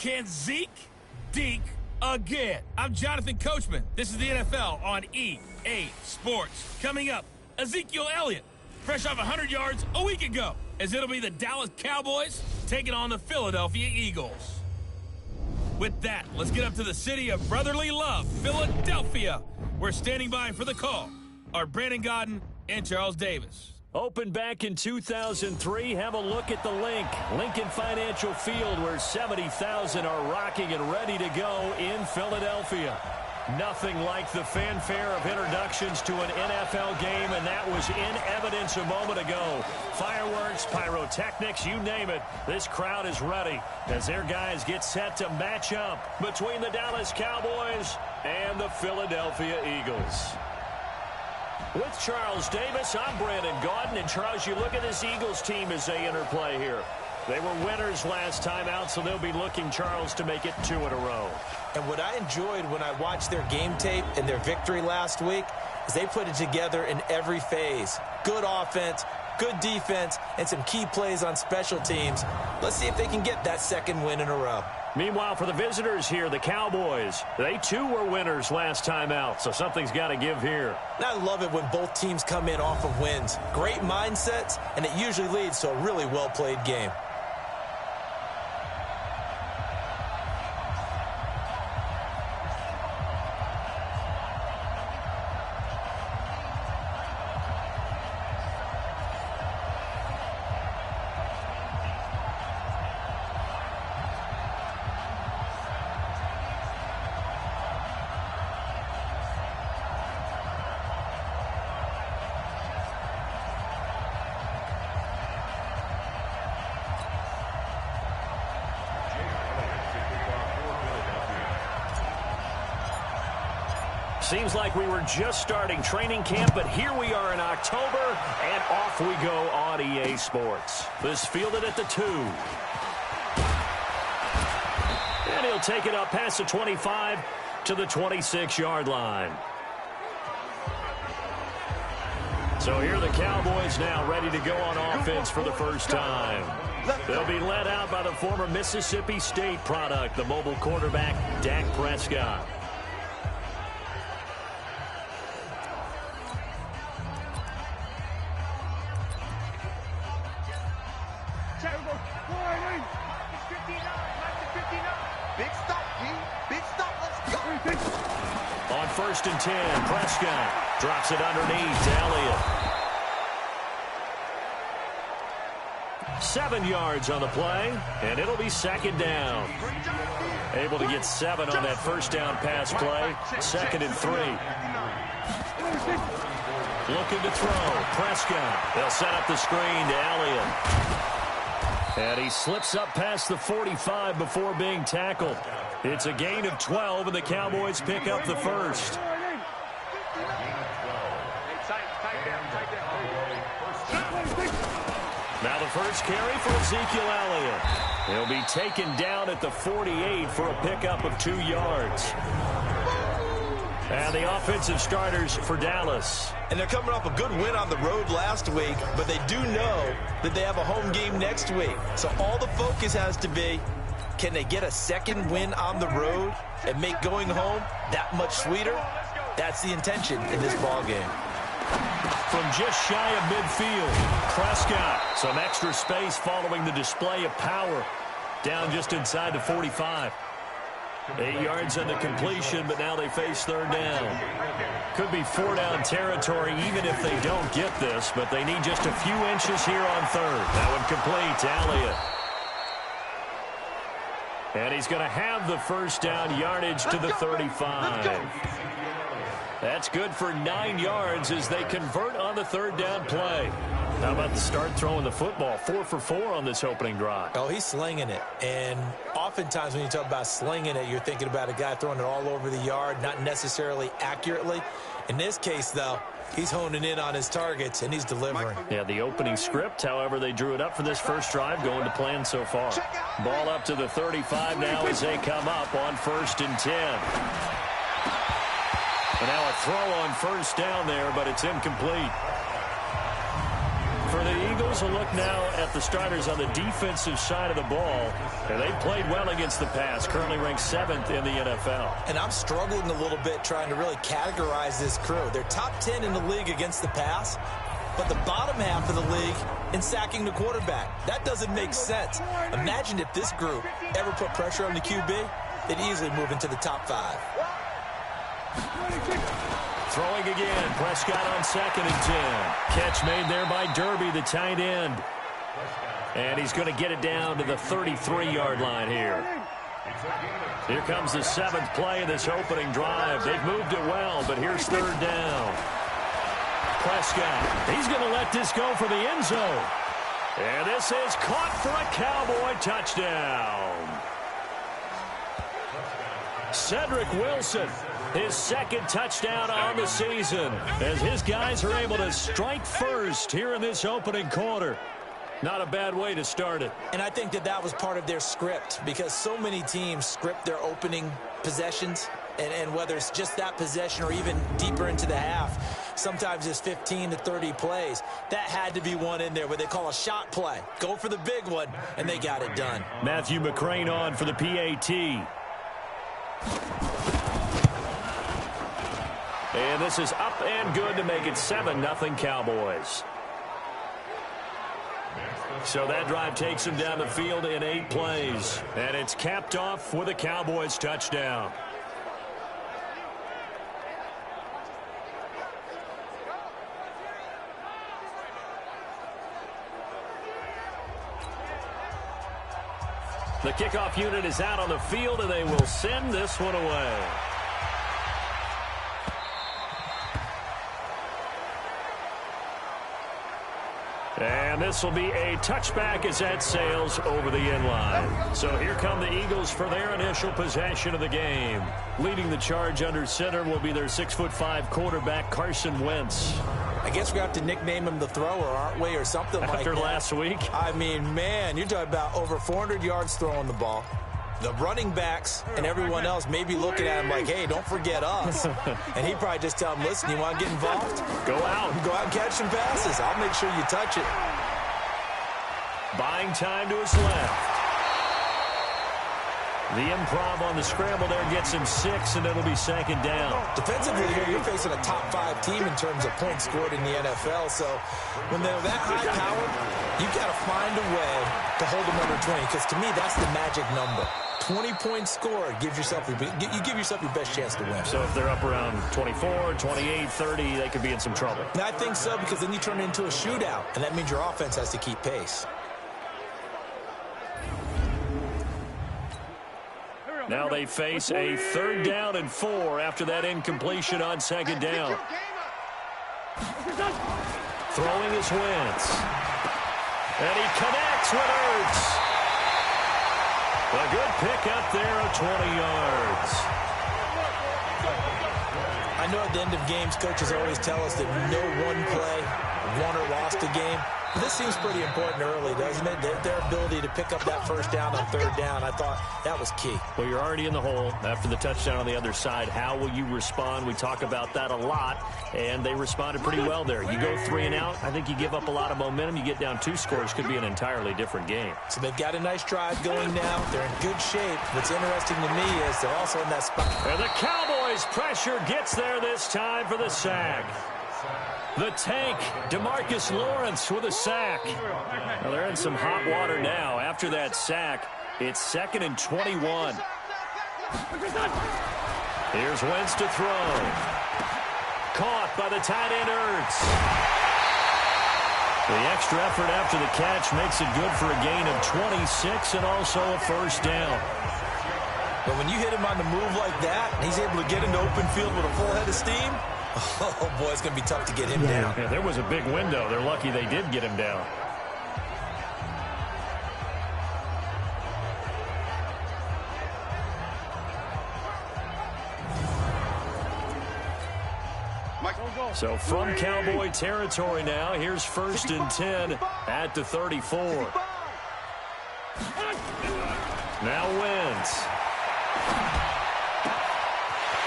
Can Zeke deke again? I'm Jonathan Coachman. This is the NFL on EA Sports. Coming up, Ezekiel Elliott, fresh off 100 yards a week ago, as it'll be the Dallas Cowboys taking on the Philadelphia Eagles. With that, let's get up to the city of brotherly love, Philadelphia. We're standing by for the call are Brandon Godden and Charles Davis. Opened back in 2003. Have a look at the Lincoln Financial Field, where 70,000 are rocking and ready to go in Philadelphia. Nothing like the fanfare of introductions to an NFL game, and that was in evidence a moment ago. Fireworks, pyrotechnics, you name it. This crowd is ready as their guys get set to match up between the Dallas Cowboys and the Philadelphia Eagles. With Charles Davis, I'm Brandon Gaudin. And Charles, you look at this Eagles team as they interplay here. They were winners last time out, so they'll be looking, Charles, to make it 2 in a row. And what I enjoyed when I watched their game tape and their victory last week is they put it together in every phase. Good offense, good defense, and some key plays on special teams. Let's see if they can get that second win in a row. Meanwhile, for the visitors here, the Cowboys, they too were winners last time out, so something's got to give here. And I love it when both teams come in off of wins. Great mindsets, and it usually leads to a really well-played game. Seems like we were just starting training camp, but here we are in October, and off we go on EA Sports. This fielded at the 2. And he'll take it up past the 25 to the 26-yard line. So here are the Cowboys now ready to go on offense for the first time. They'll be led out by the former Mississippi State product, the mobile quarterback, Dak Prescott. On 1st and 10, Prescott drops it underneath to Elliott. 7 yards on the play, and it'll be 2nd down. Able to get 7 on that first down pass play. 2nd and 3. Looking to throw. Prescott. They'll set up the screen to Elliott. And he slips up past the 45 before being tackled. It's a gain of 12, and the Cowboys pick up the first. Now the first carry for Ezekiel Elliott. He'll be taken down at the 48 for a pickup of 2 yards. And the offensive starters for Dallas. And they're coming off a good win on the road last week, but they do know that they have a home game next week. So all the focus has to be, can they get a second win on the road and make going home that much sweeter? That's the intention in this ballgame. From just shy of midfield, Prescott. Some extra space following the display of power. Down just inside the 45. 8 yards on the completion, but now they face 3rd down. Could be 4-down territory even if they don't get this, but they need just a few inches here on 3rd. That one complete to Elliott. And he's going to have the first down yardage to the 35. That's good for 9 yards as they convert on the 3rd down play. How about the start throwing the football? 4 for 4 on this opening drive. Oh, he's slinging it. And oftentimes when you talk about slinging it, you're thinking about a guy throwing it all over the yard, not necessarily accurately. In this case, though, he's honing in on his targets, and he's delivering. Yeah, the opening script, however, they drew it up for this first drive, going to plan so far. Ball up to the 35 now as they come up on 1st and 10. And now a throw on 1st down there, but it's incomplete. For the Eagles, a look now at the starters on the defensive side of the ball. And they played well against the pass, currently ranked 7th in the NFL. And I'm struggling a little bit trying to really categorize this crew. They're top 10 in the league against the pass, but the bottom half of the league in sacking the quarterback. That doesn't make sense. Imagine if this group ever put pressure on the QB, they'd easily move into the top 5. Throwing again. Prescott on 2nd and 10. Catch made there by Derby, the tight end. And he's going to get it down to the 33-yard line here. Here comes the 7th play of this opening drive. They've moved it well, but here's 3rd down. Prescott, he's going to let this go for the end zone. And this is caught for a Cowboy touchdown. Cedric Wilson, his 2nd touchdown on the season, as his guys are able to strike first here in this opening quarter. Not a bad way to start it. And I think that was part of their script, because so many teams script their opening possessions, and whether it's just that possession or even deeper into the half, sometimes it's 15 to 30 plays. That had to be one in there where they call a shot play. Go for the big one, and they got it done. Matthew McCrane on for the PAT. And this is up and good to make it 7-0 Cowboys. So that drive takes him down the field in 8 plays. And it's capped off with a Cowboys touchdown. The kickoff unit is out on the field, and they will send this one away. And this will be a touchback as that sails over the end line. So here come the Eagles for their initial possession of the game. Leading the charge under center will be their 6'5" quarterback, Carson Wentz. I guess we have to nickname him the thrower, aren't we, or something like that. After last week? I mean, man, you're talking about over 400 yards throwing the ball. The running backs and everyone else may be looking at him like, hey, don't forget us. And he'd probably just tell him, listen, you want to get involved? Go out. Go out and catch some passes. I'll make sure you touch it. Buying time to his left. The improv on the scramble there gets him 6, and it'll be 2nd down. Defensively here, you're facing a top 5 team in terms of points scored in the NFL. So when they're that high powered, you've got to find a way to hold them under 20. Because to me, that's the magic number. 20 points scored gives yourself you give yourself your best chance to win. So if they're up around 24, 28, 30, they could be in some trouble. And I think so, because then you turn it into a shootout, and that means your offense has to keep pace. Now they face a 3rd down and 4 after that incompletion on 2nd down. Throwing is Wentz. And he connects with Ertz. A good pick up there of 20 yards. I know at the end of games, coaches always tell us that no one play won or lost a game. This seems pretty important early, doesn't it? Their ability to pick up that 1st down on 3rd down, I thought that was key. Well, you're already in the hole after the touchdown on the other side. How will you respond? We talk about that a lot, and they responded pretty well there. You go 3 and out, I think you give up a lot of momentum. You get down 2 scores, could be an entirely different game. So they've got a nice drive going now. They're in good shape. What's interesting to me is they're also in that spot. And the Cowboys' pressure gets there this time for the sack. The tank, DeMarcus Lawrence with a sack. Well, they're in some hot water now. After that sack, it's 2nd and 21. Here's Wentz to throw. Caught by the tight end Ertz. The extra effort after the catch makes it good for a gain of 26 and also a 1st down. But when you hit him on the move like that, and he's able to get into open field with a full head of steam, oh, boy, it's going to be tough to get him down. Yeah, there was a big window. They're lucky they did get him down. So from Cowboy territory now, here's 1st and 10 at the 34. Now Wentz.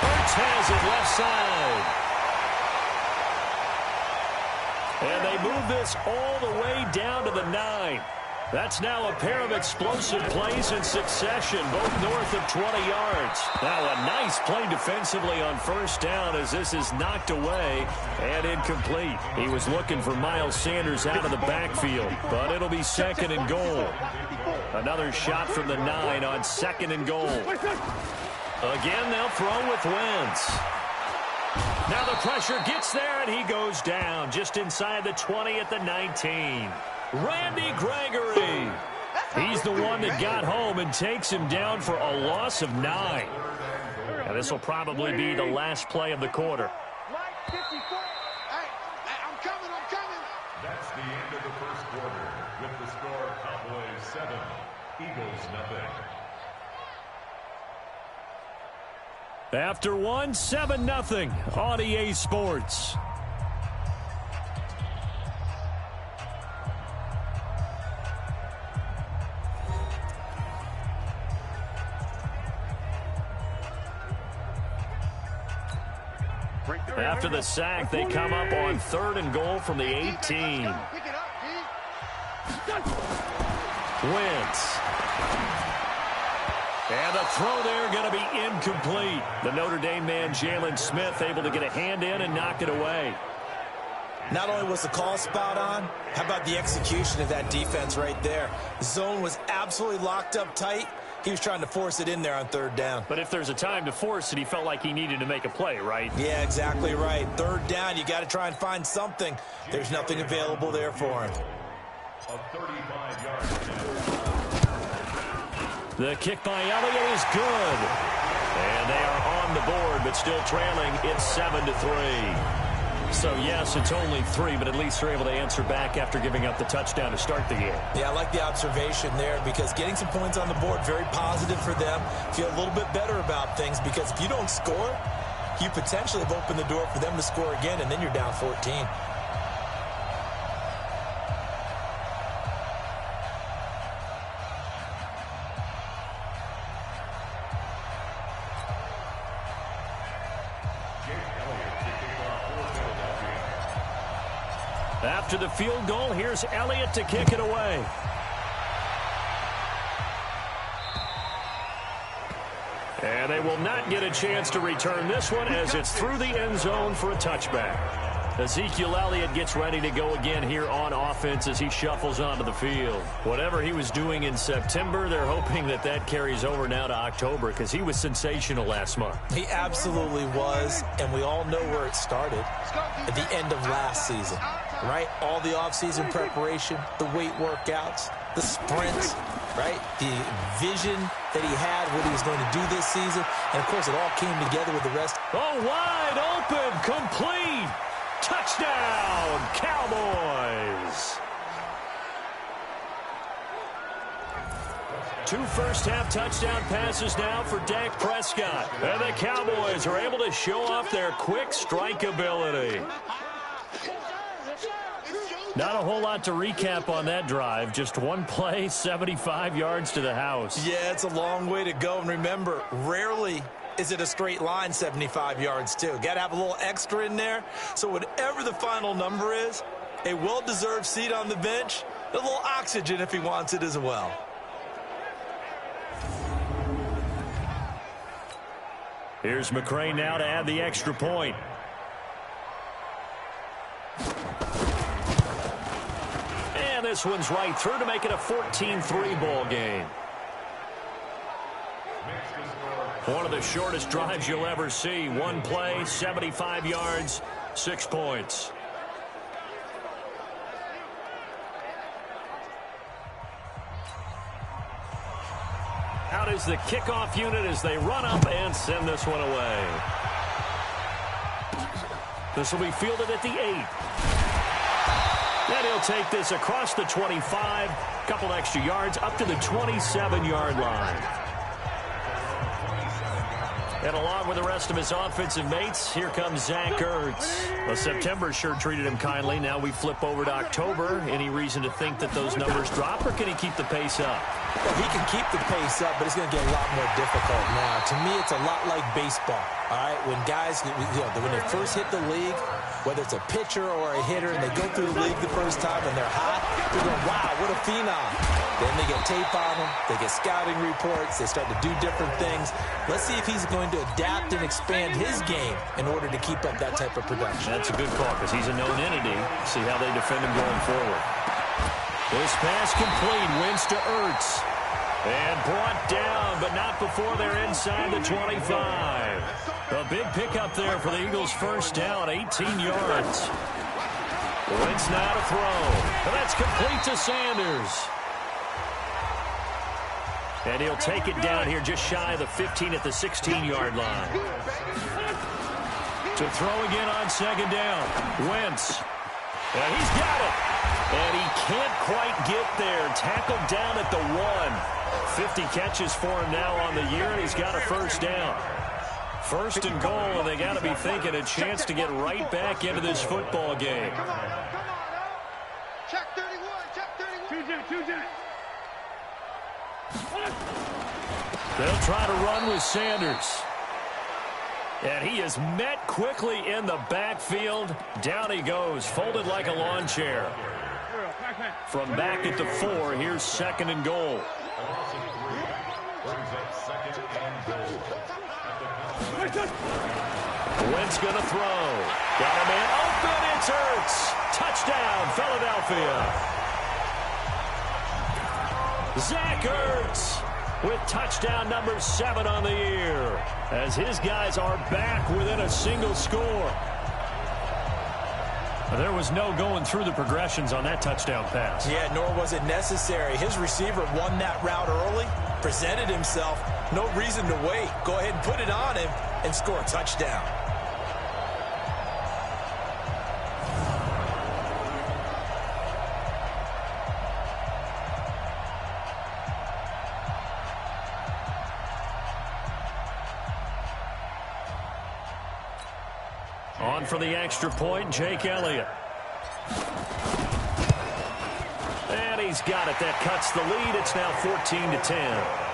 Ertz has it left side. And they move this all the way down to the 9. That's now a pair of explosive plays in succession, both north of 20 yards. Now a nice play defensively on first down as this is knocked away and incomplete. He was looking for Miles Sanders out of the backfield, but it'll be second and goal. Another shot from the 9 on second and goal. Again, they'll throw with Wentz. Now the pressure gets there, and he goes down just inside the 20 at the 19. Randy Gregory. He's the one that got home and takes him down for a loss of 9. And this will probably be the last play of the quarter. That's the end of the first quarter with the score Cowboys 7, Eagles nothing. After 7-0 on EA Sports. After the sack, they come up on third and goal from the 18. Wentz. And the throw there going to be incomplete. The Notre Dame man, Jalen Smith, able to get a hand in and knock it away. Not only was the call spot on, how about the execution of that defense right there? The zone was absolutely locked up tight. He was trying to force it in there on third down. But if there's a time to force it, he felt like he needed to make a play, right? Yeah, exactly right. Third down, you got to try and find something. There's nothing available there for him. A 35-yard catch. The kick by Elliott is good. And they are on the board, but still trailing. It's 7-3. So, yes, it's only 3, but at least they're able to answer back after giving up the touchdown to start the game. Yeah, I like the observation there because getting some points on the board, very positive for them. Feel a little bit better about things because if you don't score, you potentially have opened the door for them to score again, and then you're down 14. After the field goal, here's Elliott to kick it away. And they will not get a chance to return this one as it's through the end zone for a touchback. Ezekiel Elliott gets ready to go again here on offense as he shuffles onto the field. Whatever he was doing in September, they're hoping that that carries over now to October because he was sensational last month. He absolutely was, and we all know where it started at the end of last season, right? All the offseason preparation, the weight workouts, the sprints, right? The vision that he had, what he was going to do this season, and, of course, it all came together with the rest. Oh, wide open, complete. Touchdown, Cowboys. 2 first-half touchdown passes now for Dak Prescott. And the Cowboys are able to show off their quick strike ability. Not a whole lot to recap on that drive. Just one play, 75 yards to the house. Yeah, it's a long way to go. And remember, rarely is it a straight line 75 yards, too. Got to have a little extra in there. So whatever the final number is, a well-deserved seat on the bench, a little oxygen if he wants it as well. Here's McCray now to add the extra point. And this one's right through to make it a 14-3 ball game. One of the shortest drives you'll ever see. One play, 75 yards, 6 points. Out is the kickoff unit as they run up and send this one away. This will be fielded at the 8. And he'll take this across the 25, couple extra yards up to the 27-yard line. And along with the rest of his offensive mates, here comes Zach Ertz. Well, September sure treated him kindly. Now we flip over to October. Any reason to think that those numbers drop, or can he keep the pace up? Well, he can keep the pace up, but it's going to get a lot more difficult now. To me, it's a lot like baseball, all right? When guys, when they first hit the league, whether it's a pitcher or a hitter, and they go through the league the first time and they're hot, they're going, wow, what a phenom. Then they get tape on them, they get scouting reports, they start to do different things. Let's see if he's going to adapt and expand his game in order to keep up that type of production. That's a good call because he's a known entity. See how they defend him going forward. This pass complete, wins to Ertz. And brought down, but not before they're inside the 25. A big pickup there for the Eagles' first down, 18 yards. Wentz now to throw. And that's complete to Sanders. And he'll take it down here just shy of the 15 at the 16-yard line. To throw again on second down. Wentz. And he's got it. And he can't quite get there. Tackled down at the 1. 50 catches for him now on the year, and he's got a first down. First and goal, and they got to be thinking a chance to get right back into this football game. Come on now. Check 31, check 31. They'll try to run with Sanders. And he is met quickly in the backfield. Down he goes, folded like a lawn chair. From back at the 4, here's second and goal. Wentz going to throw. Got a man open. It's Ertz. Touchdown, Philadelphia. Zach Ertz with touchdown number 7 on the year, as his guys are back within a single score. There was no going through the progressions on that touchdown pass. Yeah, nor was it necessary. His receiver won that route early, presented himself. No reason to wait. Go ahead and put it on him and score a touchdown. On for the extra point, Jake Elliott. And he's got it. That cuts the lead. It's now 14-10.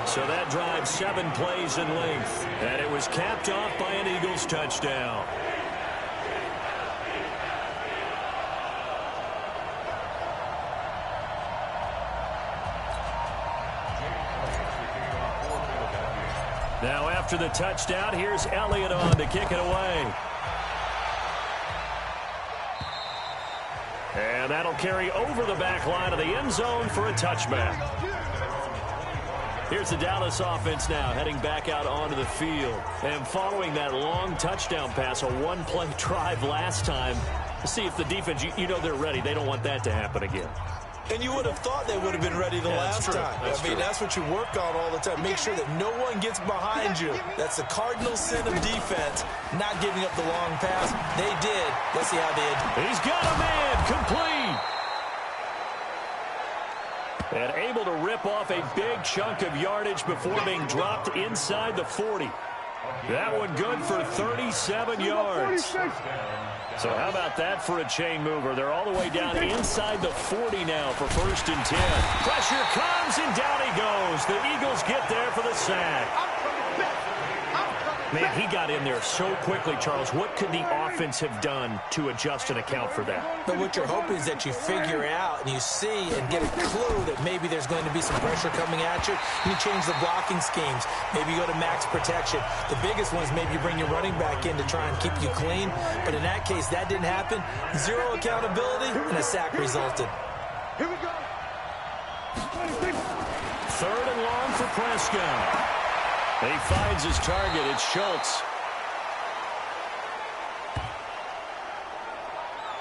So that drive 7 plays in length. And it was capped off by an Eagles touchdown. Now after the touchdown, here's Elliott on to kick it away. And that'll carry over the back line of the end zone for a touchback. Here's the Dallas offense now heading back out onto the field. And following that long touchdown pass, a one-play drive last time, to see if the defense, you know they're ready. They don't want that to happen again. And you would have thought they would have been ready the last time. I mean, that's what you work on all the time. Make sure that no one gets behind you. That's the cardinal sin of defense, not giving up the long pass. They did. Let's see how they did. He's got a man complete. And able to rip off a big chunk of yardage before being dropped inside the 40. That one good for 37 yards. So how about that for a chain mover? They're all the way down inside the 40 now for 1st and 10. Pressure comes, and down he goes. The Eagles get there for the sack. Man, he got in there so quickly, Charles. What could the offense have done to adjust and account for that? But what you're hoping is that you figure out and you see and get a clue that maybe there's going to be some pressure coming at you. You change the blocking schemes. Maybe you go to max protection. The biggest one is maybe you bring your running back in to try and keep you clean. But in that case, that didn't happen. Zero accountability, and a sack resulted. Here we go. 3rd and long for Prescott. He finds his target. It's Schultz.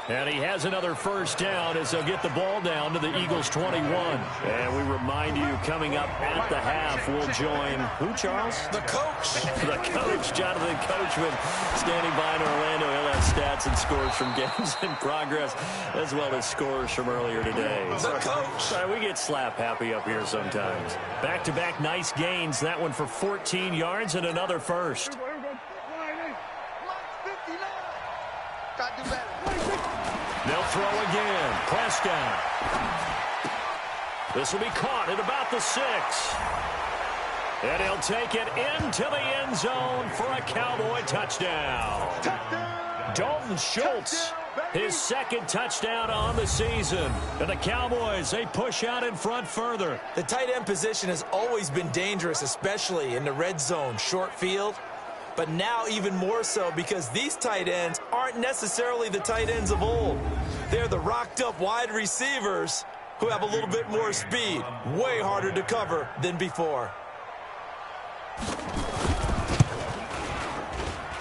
And he has another first down as they'll get the ball down to the Eagles' 21. And we remind you, coming up at the half, we'll join who, Charles? The coach. The coach, Jonathan Coachman, standing by in Orlando. He'll have stats and scores from games in progress, as well as scores from earlier today. The coach. We get slap happy up here sometimes. Back-to-back nice gains. That one for 14 yards and another first. They'll throw again. Prescott. This will be caught at about the 6. And he'll take it into the end zone for a Cowboy touchdown. Dalton Schultz, his second touchdown on the season. And the Cowboys, they push out in front further. The tight end position has always been dangerous, especially in the red zone, short field. But now even more so because these tight ends aren't necessarily the tight ends of old. They're the rocked-up wide receivers who have a little bit more speed. Way harder to cover than before.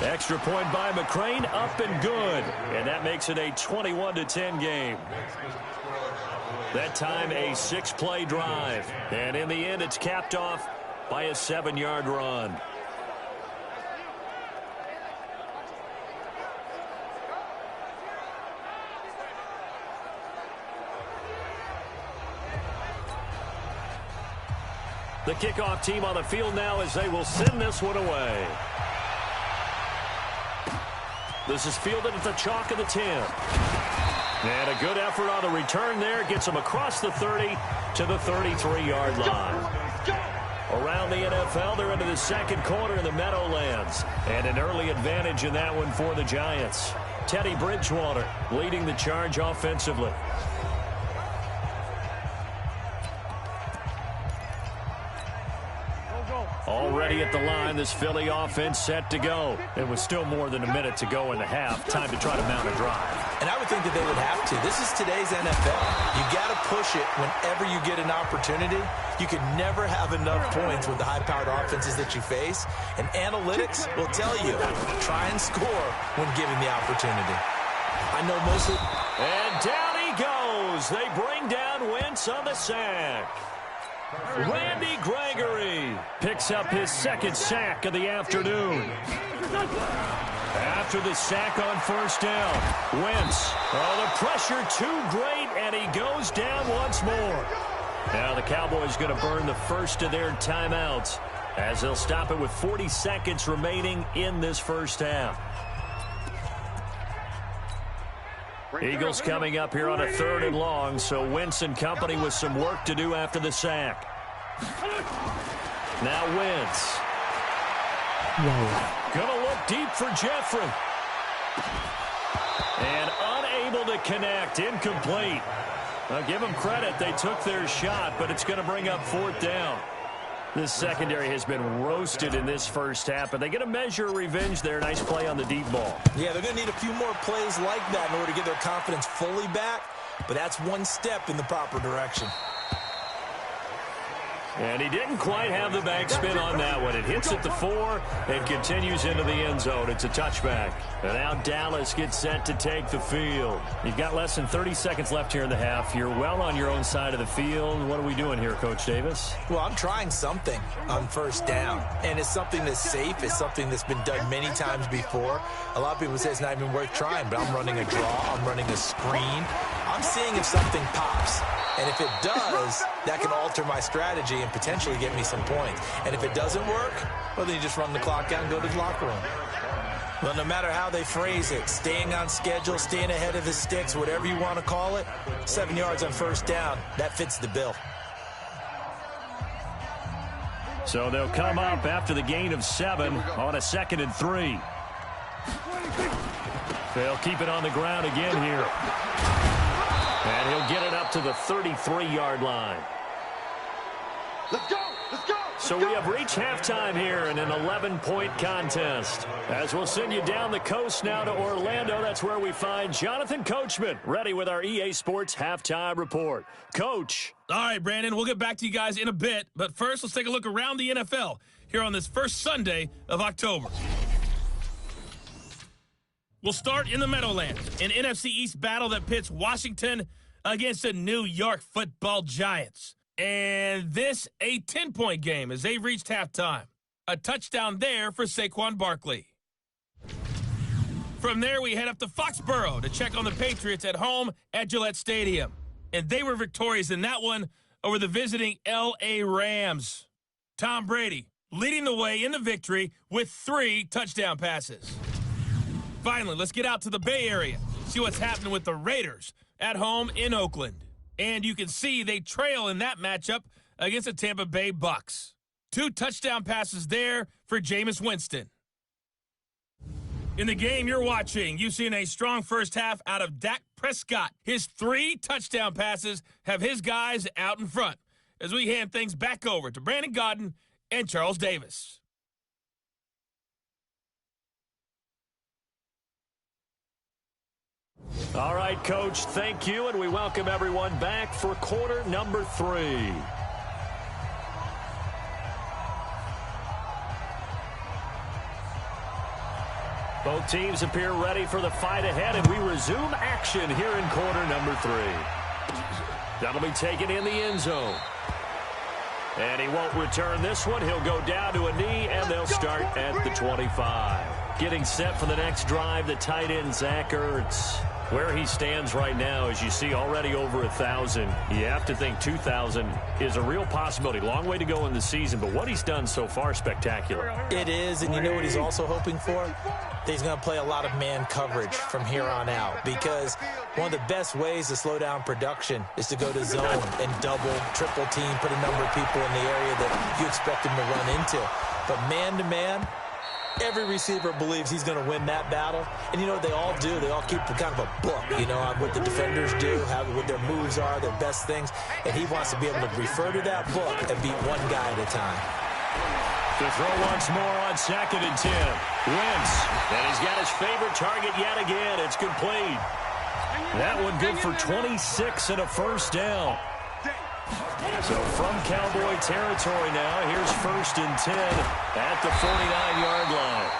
Extra point by McCrane, up and good. And that makes it a 21-10 game. That time a 6-play drive. And in the end, it's capped off by a 7-yard run. The kickoff team on the field now as they will send this one away. This is fielded at the chalk of the 10. And a good effort on the return there. Gets him across the 30 to the 33-yard line. Around the NFL, they're into the second quarter in the Meadowlands. And an early advantage in that one for the Giants. Teddy Bridgewater leading the charge offensively. Already at the line, this Philly offense set to go. It was still more than a minute to go in the half. Time to try to mount a drive. And I would think that they would have to. This is today's NFL. You got to push it whenever you get an opportunity. You can never have enough points with the high-powered offenses that you face. And analytics will tell you, try and score when given the opportunity. I know most of... And down he goes. They bring down Wentz on the sack. Randy Gregory picks up his second sack of the afternoon. After the sack on first down, Wentz, the pressure too great, and he goes down once more. Now the Cowboys going to burn the first of their timeouts as they'll stop it with 40 seconds remaining in this first half. Eagles coming up here on a 3rd and long, so Wentz and company with some work to do after the sack. Now Wentz. Gonna look deep for Jeffrey. And unable to connect. Incomplete. I'll give them credit. They took their shot, but it's going to bring up 4th down. This secondary has been roasted in this first half, but they get a measure of revenge there. Nice play on the deep ball. Yeah, they're going to need a few more plays like that in order to get their confidence fully back, but that's one step in the proper direction. And he didn't quite have the backspin on that one. It hits at the 4 and continues into the end zone. It's a touchback. And now Dallas gets set to take the field. You've got less than 30 seconds left here in the half. You're well on your own side of the field. What are we doing here, Coach Davis? Well, I'm trying something on first down. And it's something that's safe. It's something that's been done many times before. A lot of people say it's not even worth trying, but I'm running a draw. I'm running a screen. I'm seeing if something pops. And if it does, that can alter my strategy and potentially get me some points. And if it doesn't work, well, then you just run the clock out and go to the locker room. Well, no matter how they phrase it, staying on schedule, staying ahead of the sticks, whatever you want to call it, 7 yards on first down, that fits the bill. So they'll come up after the gain of 7 on a 2nd and 3. They'll keep it on the ground again here. And he'll get it up to the 33-yard line. Let's go! Let's go! So we have reached halftime here in an 11-point contest. As we'll send you down the coast now to Orlando, that's where we find Jonathan Coachman ready with our EA Sports Halftime Report. Coach. All right, Brandon, we'll get back to you guys in a bit. But first, let's take a look around the NFL here on this first Sunday of October. We'll start in the Meadowlands, an NFC East battle that pits Washington against the New York Football Giants. And this, a 10-point game as they've reached halftime. A touchdown there for Saquon Barkley. From there, we head up to Foxborough to check on the Patriots at home at Gillette Stadium. And they were victorious in that one over the visiting L.A. Rams. Tom Brady leading the way in the victory with 3 touchdown passes. Finally, let's get out to the Bay Area, see what's happening with the Raiders at home in Oakland. And you can see they trail in that matchup against the Tampa Bay Bucks. 2 touchdown passes there for Jameis Winston. In the game you're watching, you've seen a strong first half out of Dak Prescott. His 3 touchdown passes have his guys out in front as we hand things back over to Brandon Gaudin and Charles Davis. All right, Coach, thank you, and we welcome everyone back for quarter number 3. Both teams appear ready for the fight ahead, and we resume action here in quarter number 3. That'll be taken in the end zone. And he won't return this one. He'll go down to a knee, and they'll start at the 25. Getting set for the next drive, the tight end, Zach Ertz. Where he stands right now, as you see, already over 1,000. You have to think 2,000 is a real possibility. Long way to go in the season, but what he's done so far, spectacular. It is, and you know what he's also hoping for? That he's going to play a lot of man coverage from here on out, because one of the best ways to slow down production is to go to zone and double, triple team, put a number of people in the area that you expect him to run into. But man-to-man, every receiver believes he's going to win that battle. And you know what they all do? They all keep kind of a book, you know, on what the defenders do, what their moves are, their best things. And he wants to be able to refer to that book and beat one guy at a time. To throw once more on 2nd and 10. Wentz. And he's got his favorite target yet again. It's complete. That one good for 26 and a first down. So from Cowboy territory now, here's 1st and 10 at the 49-yard line.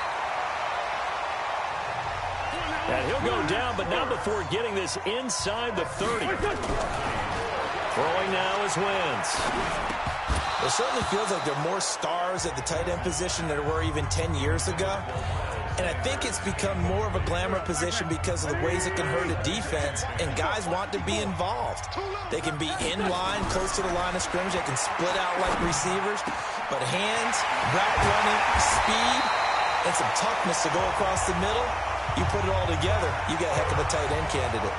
And he'll go down, but not before getting this inside the 30. Throwing now is Wentz. It certainly feels like there are more stars at the tight end position than there were even 10 years ago. And I think it's become more of a glamour position because of the ways it can hurt a defense, and guys want to be involved. They can be in line, close to the line of scrimmage. They can split out like receivers. But hands, route running, speed, and some toughness to go across the middle, you put it all together, you got a heck of a tight end candidate.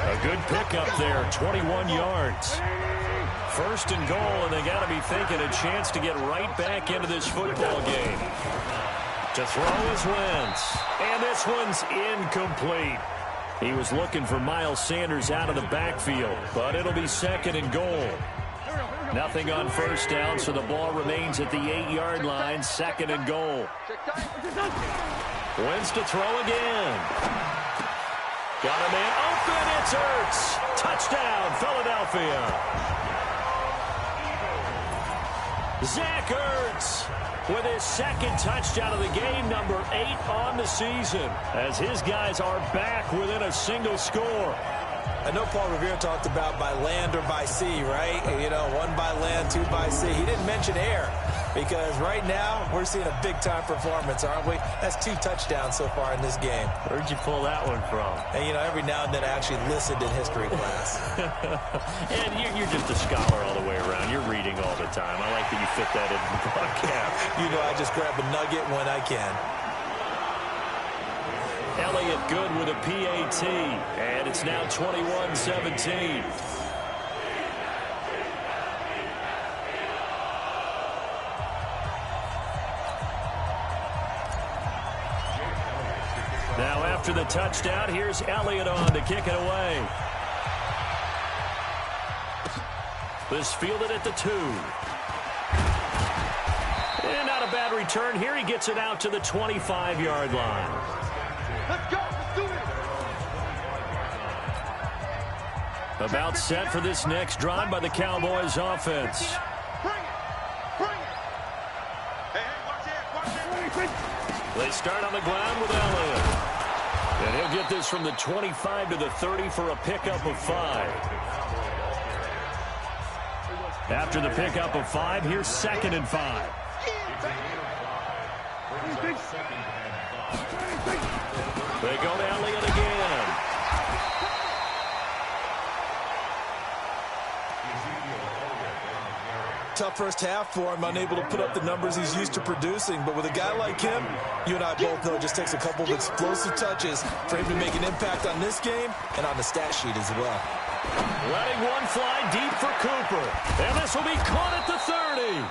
A good pickup there, 21 yards. 1st and goal, and they got to be thinking a chance to get right back into this football game. To throw is Wentz. And this one's incomplete. He was looking for Miles Sanders out of the backfield, but it'll be 2nd and goal. Nothing on 1st down, so the ball remains at the 8-yard line, 2nd and goal. Wentz to throw again. Got a man open, it's Ertz. Touchdown, Philadelphia. Zach Ertz with his 2nd touchdown of the game, number 8 on the season, as his guys are back within a single score. I know Paul Revere talked about by land or by sea, right? You know, 1 by land, 2 by sea. He didn't mention air, because right now we're seeing a big-time performance, aren't we? That's 2 touchdowns so far in this game. Where'd you pull that one from? And, you know, every now and then I actually listened in history class. And you're just a scholar all the way around. You're reading all the time. I like that you fit that in the broadcast. You know, I just grab a nugget when I can. Elliott good with a PAT, and it's now 21-17. Now after the touchdown, here's Elliott on to kick it away. This fielded at the 2. And not a bad return here. He gets it out to the 25-yard line. Let's go. Let's do it. About set for this next drive by the Cowboys offense. Bring it. Bring it. Hey, watch it. Watch it. They start on the ground with Elliott. And he'll get this from the 25 to the 30 for a pickup of 5. After the pickup of 5, here's 2nd and 5. They go to Elliott again. Tough first half for him, unable to put up the numbers he's used to producing. But with a guy like him, you and I both know it just takes a couple of explosive touches for him to make an impact on this game and on the stat sheet as well. Letting one fly deep for Cooper. And this will be caught at the 30.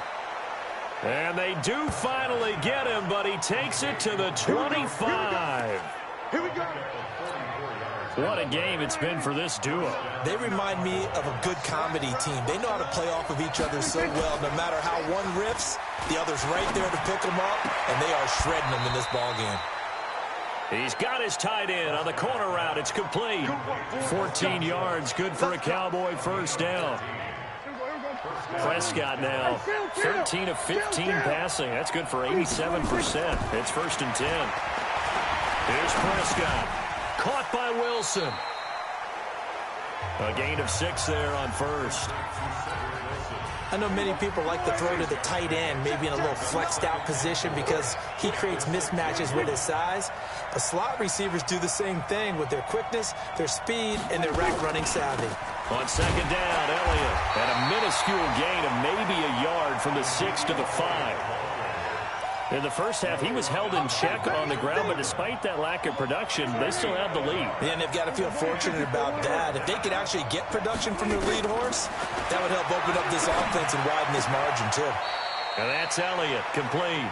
And they do finally get him, but he takes it to the 25. Here we go. What a game it's been for this duo. They remind me of a good comedy team. They know how to play off of each other so well. No matter how one riffs, the other's right there to pick them up, and they are shredding them in this ball game. He's got his tight end on the corner route. It's complete. 14 yards, good for a Cowboy first down. Prescott now, 13 of 15 passing. That's good for 87%. It's 1st and 10. Here's Prescott. Caught by Wilson. A gain of 6 there on first. I know many people like to throw to the tight end, maybe in a little flexed out position because he creates mismatches with his size. But slot receivers do the same thing with their quickness, their speed, and their route running savvy. On second down, Elliott had a minuscule gain of maybe a yard from the 6 to the 5. In the first half, he was held in check on the ground, but despite that lack of production, they still have the lead. And they've got to feel fortunate about that. If they could actually get production from their lead horse, that would help open up this offense and widen this margin, too. And that's Elliott, complete.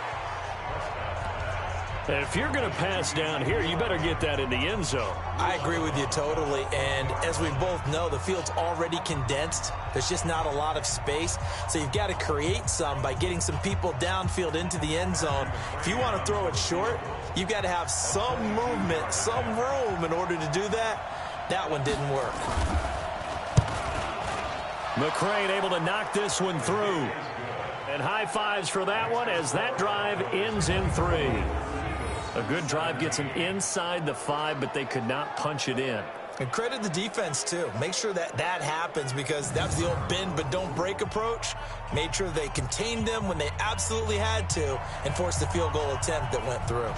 And if you're going to pass down here, you better get that in the end zone. I agree with you totally, and as we both know, the field's already condensed. There's just not a lot of space, so you've got to create some by getting some people downfield into the end zone. If you want to throw it short, you've got to have some movement, some room in order to do that. That one didn't work. McCrane able to knock this one through. And high fives for that one as that drive ends in 3. A good drive gets them inside the 5, but they could not punch it in. And credit the defense, too. Make sure that that happens because that's the old bend but don't break approach. Made sure they contained them when they absolutely had to and forced the field goal attempt that went through.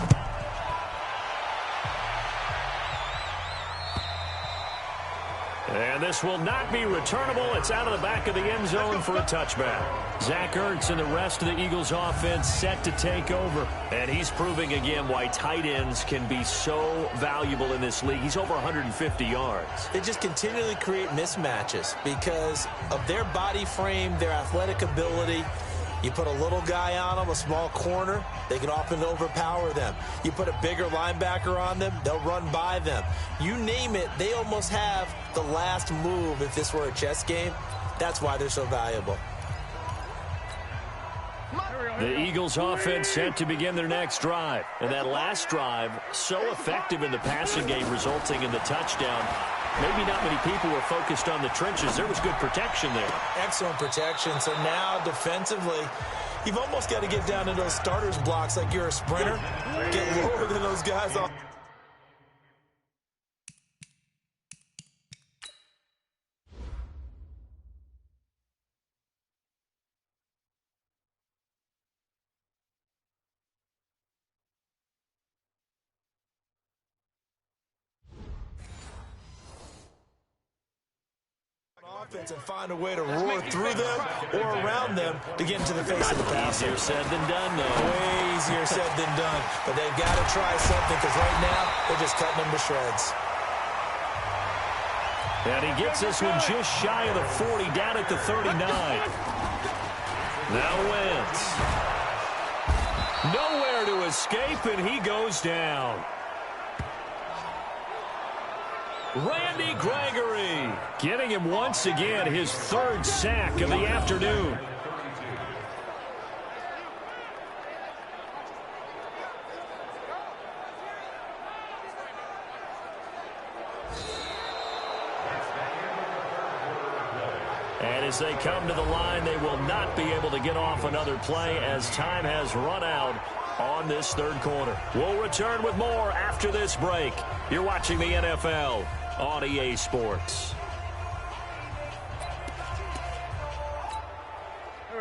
And this will not be returnable. It's out of the back of the end zone for a touchback. Zach Ertz and the rest of the Eagles offense set to take over. And he's proving again why tight ends can be so valuable in this league. He's over 150 yards. They just continually create mismatches because of their body frame, their athletic ability. You put a little guy on them, a small corner, they can often overpower them. You put a bigger linebacker on them, they'll run by them. You name it, they almost have the last move if this were a chess game. That's why they're so valuable. The Eagles offense set to begin their next drive. And that last drive, so effective in the passing game, resulting in the touchdown. Maybe not many people were focused on the trenches. There was good protection there. Excellent protection. So now defensively, you've almost got to get down to those starters blocks like you're a sprinter. Get lower than those guys off. And find a way to roar through them or around them to get into the face of the passer. Easier said than done, though. Way easier said than done. But they've got to try something because right now they're just cutting them to shreds. And he gets this one just shy of the 40, down at the 39. Now Wentz. Nowhere to escape, and he goes down. Randy Gregory getting him once again his 3rd sack of the afternoon. And as they come to the line, they will not be able to get off another play as time has run out on this 3rd quarter. We'll return with more after this break. You're watching the NFL on EA Sports.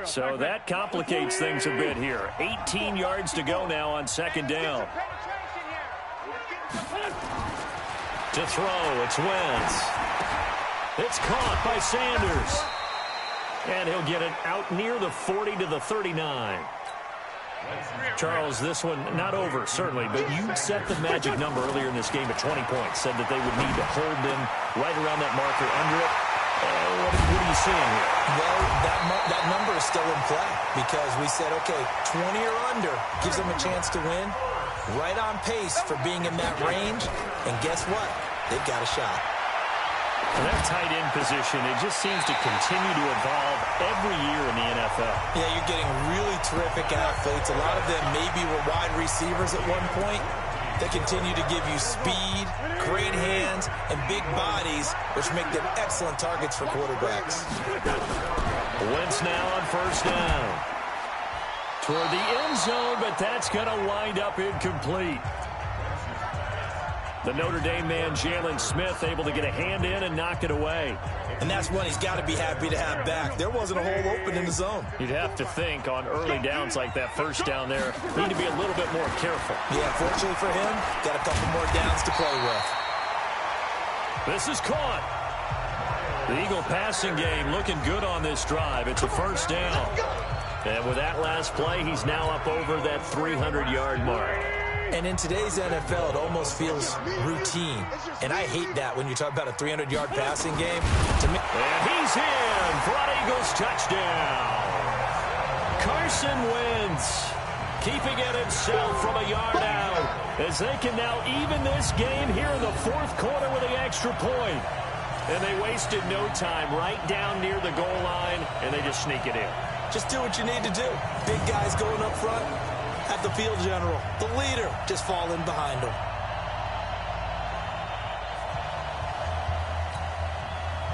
So that complicates things a bit here. 18 yards to go now on 2nd down. To throw, it's Wentz. It's caught by Sanders. And he'll get it out near the 40 to the 39. Charles, this one not over, certainly, but you set the magic number earlier in this game at 20 points. Said that they would need to hold them right around that marker under it. What do you seeing here? Well, that number is still in play because we said, okay, 20 or under gives them a chance to win. Right on pace for being in that range. And guess what? They've got a shot. And that tight end position, it just seems to continue to evolve every year in the NFL. Yeah, you're getting really terrific athletes. A lot of them maybe were wide receivers at one point. They continue to give you speed, great hands, and big bodies, which make them excellent targets for quarterbacks. Wentz now on first down. Toward the end zone, but that's going to wind up incomplete. The Notre Dame man, Jalen Smith, able to get a hand in and knock it away. And that's one he's got to be happy to have back. There wasn't a hole open in the zone. You'd have to think on early downs like that first down there, need to be a little bit more careful. Yeah, fortunately for him, got a couple more downs to play with. This is caught. The Eagle passing game looking good on this drive. It's a first down. And with that last play, he's now up over that 300-yard mark. And in today's NFL, it almost feels routine. And I hate that when you talk about a 300-yard passing game. And he's in for an Eagles touchdown. Carson Wentz keeping it himself from a yard out as they can now even this game here in the fourth quarter with the extra point. And they wasted no time right down near the goal line, and they just sneak it in. Just do what you need to do. Big guys going up front. Have the field general, the leader, just fall in behind him.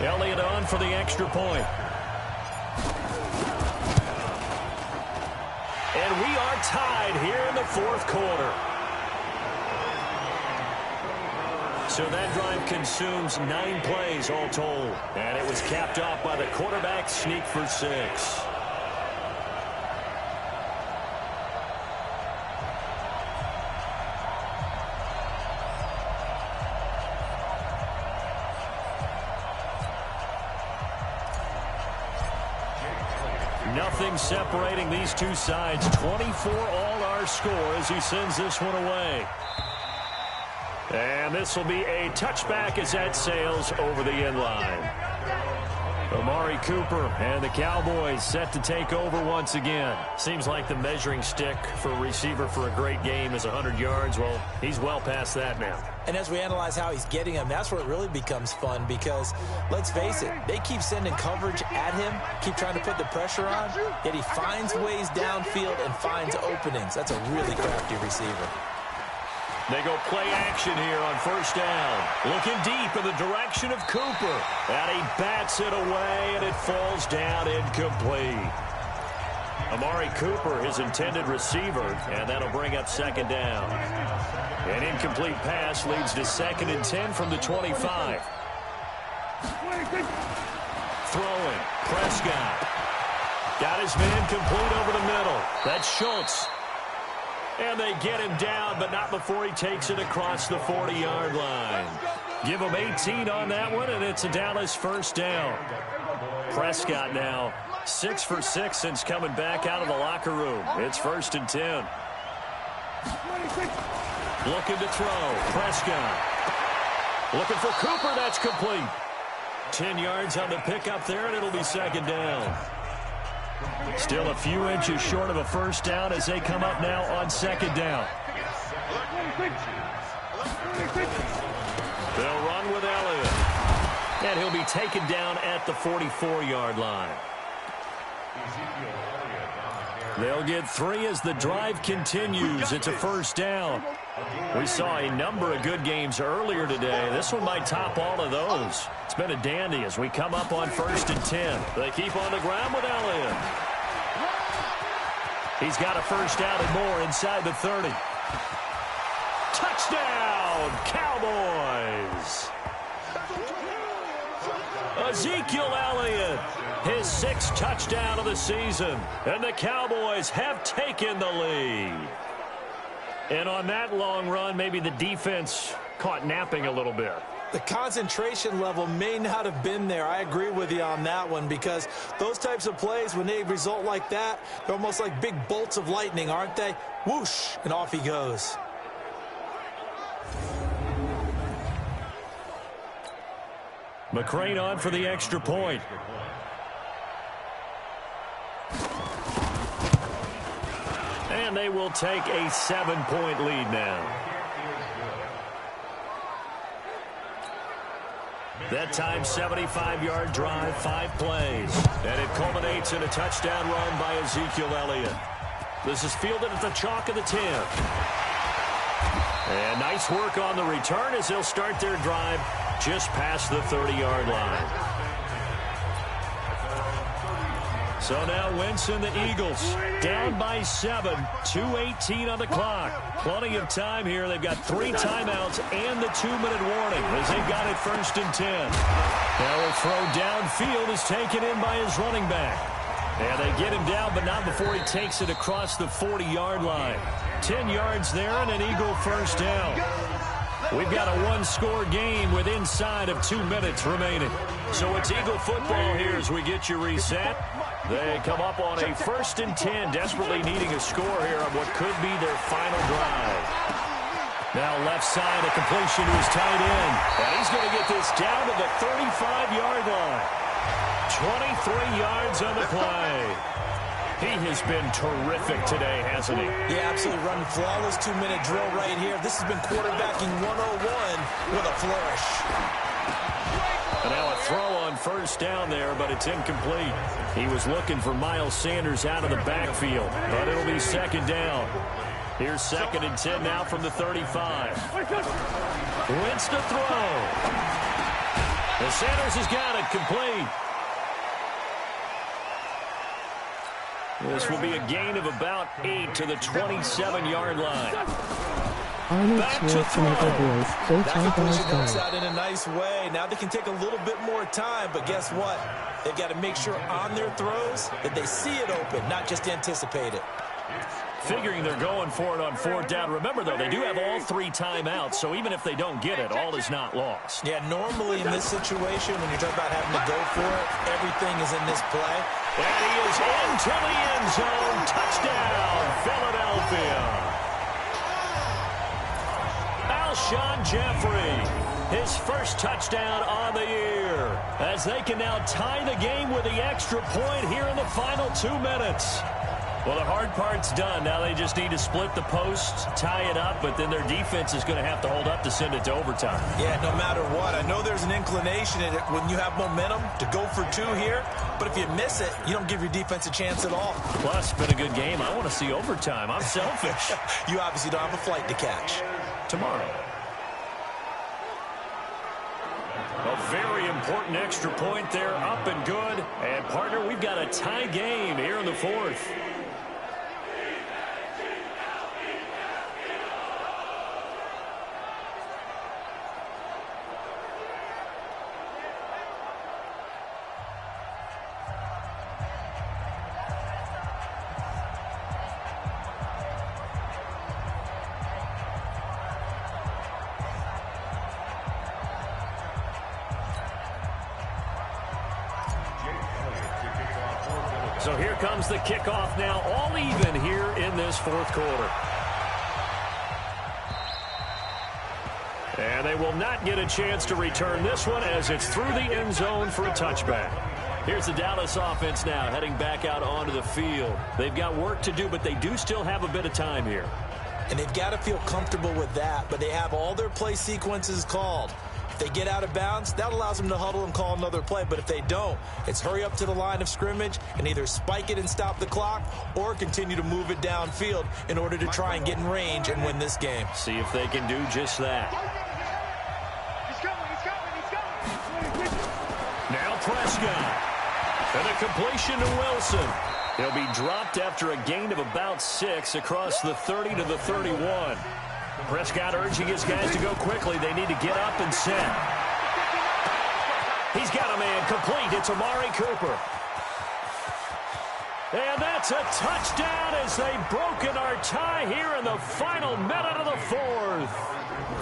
Elliott on for the extra point. And we are tied here in the fourth quarter. So that drive consumes 9 plays all told. And it was capped off by the quarterback sneak for 6. Nothing separating these two sides. 24 all our score as he sends this one away. And this will be a touchback as that sails over the end line. Amari Cooper and the Cowboys set to take over once again. Seems like the measuring stick for a receiver for a great game is 100 yards. Well, he's well past that now. And as we analyze how he's getting them, that's where it really becomes fun because, let's face it, they keep sending coverage at him, keep trying to put the pressure on, yet he finds ways downfield and finds openings. That's a really crafty receiver. They go play action here on first down. Looking deep in the direction of Cooper. And he bats it away, and it falls down incomplete. Amari Cooper, his intended receiver, and that'll bring up second down. An incomplete pass leads to 2nd and 10 from the 25. Throwing. Prescott. Got his man complete over the middle. That's Schultz. And they get him down, but not before he takes it across the 40-yard line. Give him 18 on that one, and it's a Dallas first down. Prescott now 6 for 6 since coming back out of the locker room. It's 1st and 10. Looking to throw. Prescott. Looking for Cooper. That's complete. 10 yards on the pickup there, and it'll be second down. Still a few inches short of a first down as they come up now on second down. They'll run with Elliott. And he'll be taken down at the 44-yard line. They'll get 3 as the drive continues. It's a first down. We saw a number of good games earlier today. This one might top all of those. It's been a dandy as we come up on 1st and 10. They keep on the ground with Elliott. He's got a first down and more inside the 30. Touchdown, Cowboys! Ezekiel Elliott, his 6th touchdown of the season, and the Cowboys have taken the lead. And on that long run, maybe the defense caught napping a little bit. The concentration level may not have been there. I agree with you on that one because those types of plays, when they result like that, they're almost like big bolts of lightning, aren't they? Whoosh, and off he goes. McCrane on for the extra point. And they will take a 7-point lead now. That time, 75-yard drive, 5 plays. And it culminates in a touchdown run by Ezekiel Elliott. This is fielded at the chalk of the 10. And nice work on the return as they'll start their drive just past the 30-yard line. So now Winston, the Eagles, down by 7, 2:18 on the clock. Plenty of time here. They've got 3 timeouts and the 2-minute warning as they've got it 1st and 10. Now a throw downfield is taken in by his running back. And they get him down, but not before he takes it across the 40-yard line. 10 yards there and an Eagle first down. We've got a 1-score game with inside of 2 minutes remaining. So it's Eagle football here as we get you reset. They come up on a 1st and 10, desperately needing a score here on what could be their final drive. Now left side, a completion to his tight end. And he's going to get this down to the 35-yard line. 23 yards on the play. He has been terrific today, hasn't he? Yeah, absolutely. Running flawless 2-minute drill right here. This has been quarterbacking 101 with a flourish. And now a throw on 1st down there, but it's incomplete. He was looking for Miles Sanders out of the backfield, but it'll be 2nd down. Here's 2nd and 10 now from the 35. Wentz to throw. And Sanders has got it complete. This will be a gain of about 8 to the 27-yard line. Back to throw. That completion works out in a nice way. Now they can take a little bit more time, but guess what? They've got to make sure on their throws that they see it open, not just anticipate it. Figuring they're going for it on 4th down. Remember, though, they do have all 3 timeouts, so even if they don't get it, all is not lost. Yeah, normally in this situation, when you're talking about having to go for it, everything is in this play. And he is into the end zone. Touchdown, Philadelphia. Alshon Jeffrey, his first touchdown on the year, as they can now tie the game with the extra point here in the final 2 minutes. Well, the hard part's done. Now they just need to split the posts, tie it up, but then their defense is going to have to hold up to send it to overtime. Yeah, no matter what. I know there's an inclination in it when you have momentum to go for 2 here, but if you miss it, you don't give your defense a chance at all. Plus, it's been a good game. I want to see overtime. I'm selfish. You obviously don't have a flight to catch. Tomorrow. A very important extra point there, up and good. And, partner, we've got a tie game here in the 4th. So here comes the kickoff now, all even here in this 4th quarter. And they will not get a chance to return this one as it's through the end zone for a touchback. Here's the Dallas offense now heading back out onto the field. They've got work to do, but they do still have a bit of time here. And they've got to feel comfortable with that, but they have all their play sequences called. If they get out of bounds, that allows them to huddle and call another play. But if they don't, it's hurry up to the line of scrimmage and either spike it and stop the clock or continue to move it downfield in order to try and get in range and win this game. See if they can do just that. He's coming. Now Prescott. And a completion to Wilson. He'll be dropped after a gain of about 6 across the 30 to the 31. Prescott urging his guys to go quickly. They need to get up and set. He's got a man complete. It's Amari Cooper. And that's a touchdown as they've broken our tie here in the final minute of the 4th.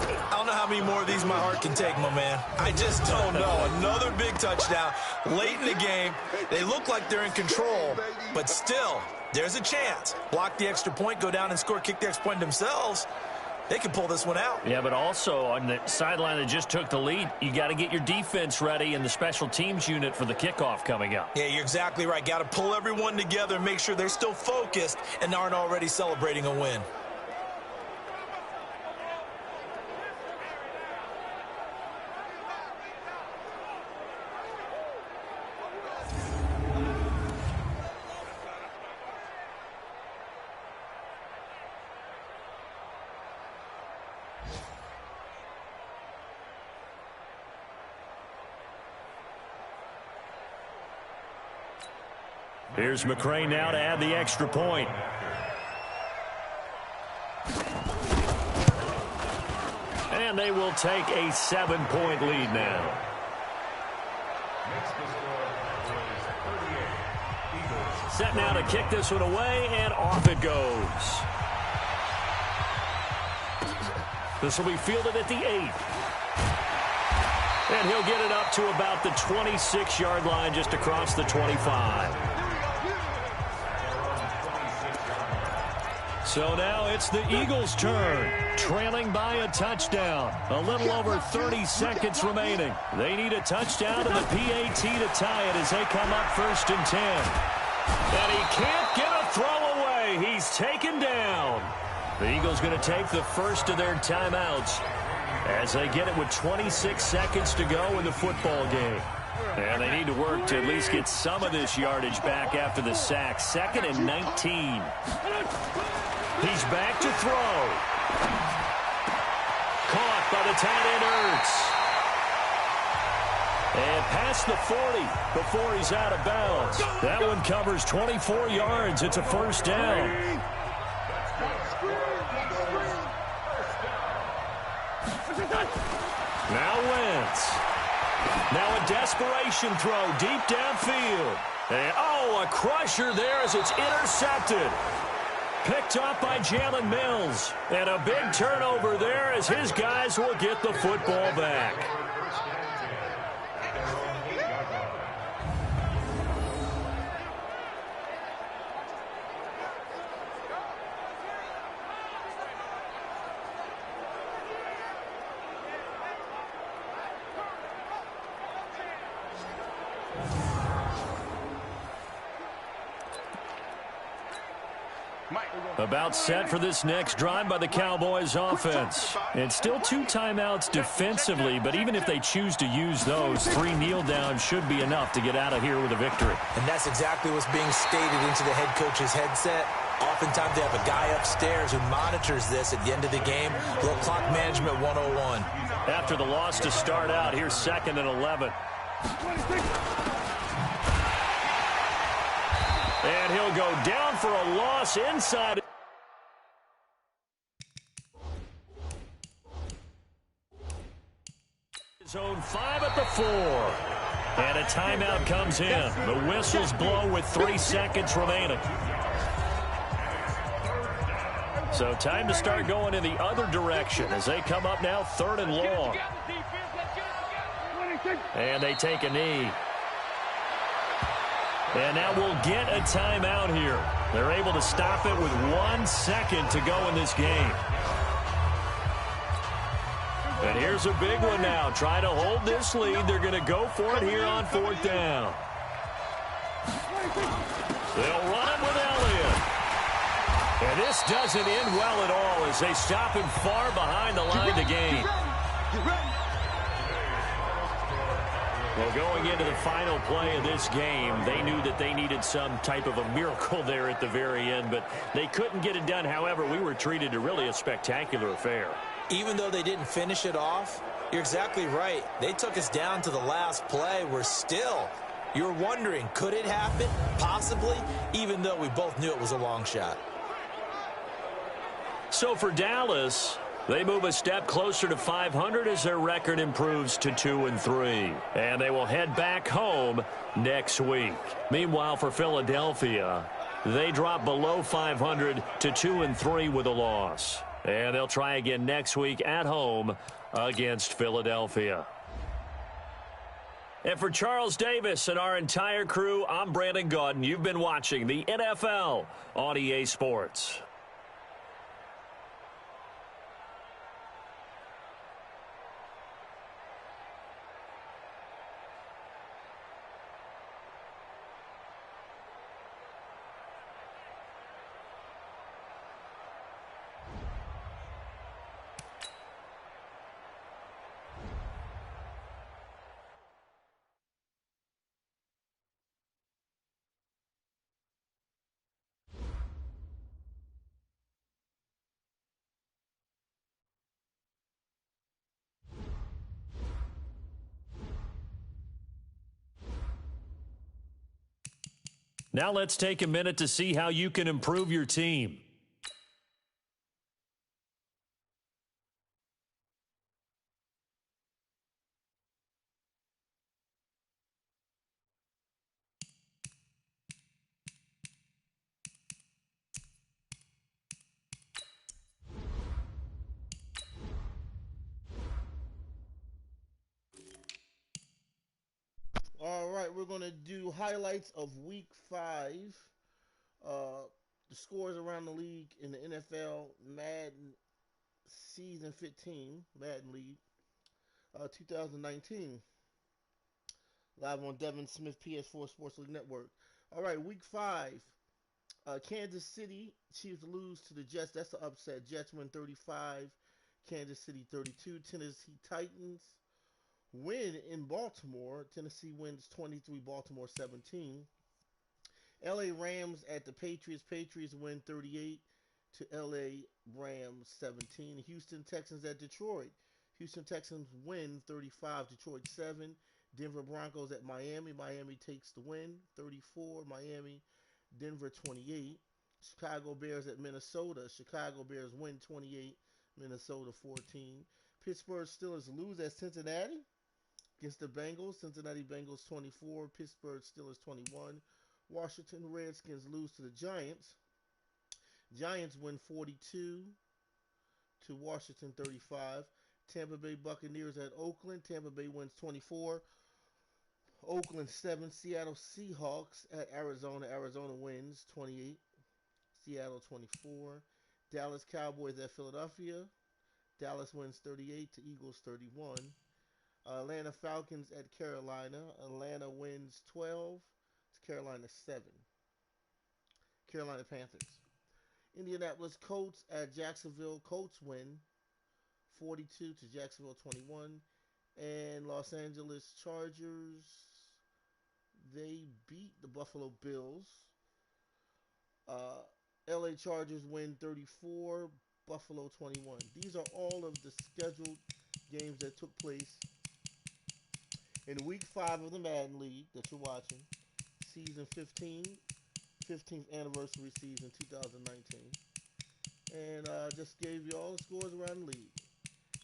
I don't know how many more of these my heart can take, my man. I just don't know. Another big touchdown late in the game. They look like they're in control, but still, there's a chance. Block the extra point, go down and score, kick the extra point themselves. they can pull this one out. Yeah, but also on the sideline that just took the lead, you got to get your defense ready and the special teams unit for the kickoff coming up. Yeah, you're exactly right. Got to pull everyone together and make sure they're still focused and aren't already celebrating a win. Here's McCray now to add the extra point. And they will take a 7-point lead now. Set now to kick this one away, and off it goes. This will be fielded at the 8. And he'll get it up to about the 26-yard line, just across the 25. So now it's the Eagles' turn, trailing by a touchdown. A little over 30 seconds remaining. They need a touchdown and the PAT to tie it as they come up 1st and 10. And he can't get a throw away. He's taken down. The Eagles going to take the first of their timeouts as they get it with 26 seconds to go in the football game. And they need to work to at least get some of this yardage back after the sack. 2nd and 19. He's back to throw. Caught by the tight end Ertz. And past the 40 before he's out of bounds. That one covers 24 yards. It's a 1st down. Now Wentz. Now a desperation throw deep downfield. And, oh, a crusher there as it's intercepted. Picked up by Jalen Mills. And a big turnover there as his guys will get the football back. About set for this next drive by the Cowboys offense. It's still 2 timeouts defensively, but even if they choose to use those, 3 kneel downs should be enough to get out of here with a victory. And that's exactly what's being stated into the head coach's headset. Oftentimes they have a guy upstairs who monitors this at the end of the game. Little clock management 101. After the loss to start out, here's 2nd and 11. And he'll go down for a loss inside. Zone 5 at the 4. And a timeout comes in. The whistles blow with 3 seconds remaining. So time to start going in the other direction as they come up now 3rd and long. And they take a knee. And now we'll get a timeout here. They're able to stop it with 1 second to go in this game. And here's a big one now. Try to hold this lead. They're going to go for it here on 4th down. They'll run it with Elliott. And this doesn't end well at all as they stop him far behind the line to gain. Well, going into the final play of this game, they knew that they needed some type of a miracle there at the very end, but they couldn't get it done. However, we were treated to really a spectacular affair. Even though they didn't finish it off, you're exactly right. They took us down to the last play. We're still, you're wondering, could it happen? Possibly, even though we both knew it was a long shot. So for Dallas, they move a step closer to 500 as their record improves to 2-3. And they will head back home next week. Meanwhile, for Philadelphia, they drop below 500 to 2-3 with a loss. And they'll try again next week at home against Philadelphia. And for Charles Davis and our entire crew, I'm Brandon Gaudin. You've been watching the NFL on EA Sports. Now let's take a minute to see how you can improve your team. All right, we're going to do highlights of Week 5. The scores around the league in the NFL Madden Season 15, Madden League, 2019. Live on Devin Smith PS4 Sports League Network. All right, Week 5. Kansas City Chiefs lose to the Jets. That's the upset. Jets win 35. Kansas City 32. Tennessee Titans win in Baltimore. Tennessee wins 23. Baltimore 17. LA Rams at the Patriots. Patriots win 38 to LA Rams 17. Houston Texans at Detroit. Houston Texans win 35. Detroit 7. Denver Broncos at Miami. Miami takes the win 34. Miami. Denver 28. Chicago Bears at Minnesota. Chicago Bears win 28. Minnesota 14. Pittsburgh Steelers lose at Cincinnati against the Bengals. Cincinnati Bengals 24. Pittsburgh Steelers 21. Washington Redskins lose to the Giants. Giants win 42 to Washington 35. Tampa Bay Buccaneers at Oakland. Tampa Bay wins 24. Oakland 7. Seattle Seahawks at Arizona. Arizona wins 28. Seattle 24. Dallas Cowboys at Philadelphia. Dallas wins 38 to Eagles 31. Atlanta Falcons at Carolina. Atlanta wins 12 to Carolina 7. Carolina Panthers. Indianapolis Colts at Jacksonville. Colts win 42 to Jacksonville 21. And Los Angeles Chargers, they beat the Buffalo Bills. LA Chargers win 34, Buffalo 21. These are all of the scheduled games that took place in Week 5 of the Madden League that you're watching. Season 15, 15th anniversary season 2019. And just gave you all the scores around the league.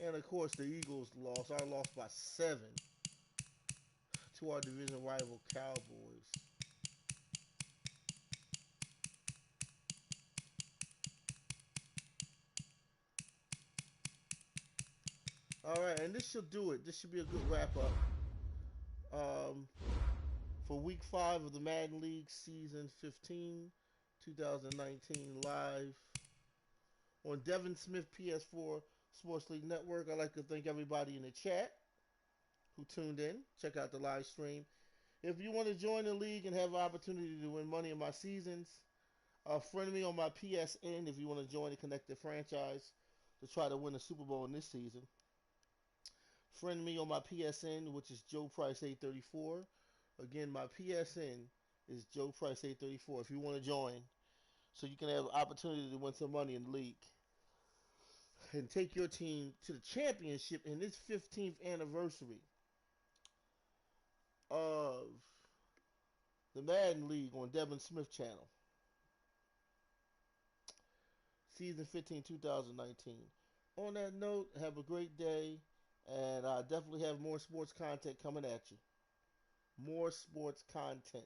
And of course, the Eagles lost. Our loss by 7 to our division rival Cowboys. All right, and this should do it. This should be a good wrap up for Week 5 of the Madden League Season 15, 2019, live on Devin Smith PS4 Sports League Network. I'd like to thank everybody in the chat who tuned in. Check out the live stream. If you want to join the league and have an opportunity to win money in my seasons, friend me on my PSN if you want to join the Connected franchise to try to win the Super Bowl in this season. Friend me on my PSN, which is Joe Price 834. Again, my PSN is Joe Price 834 if you want to join, so you can have an opportunity to win some money in the league and take your team to the championship in this 15th anniversary of the Madden League on Devin Smith channel. Season 15, 2019. On that note, have a great day, and I definitely have more sports content coming at you. More sports content.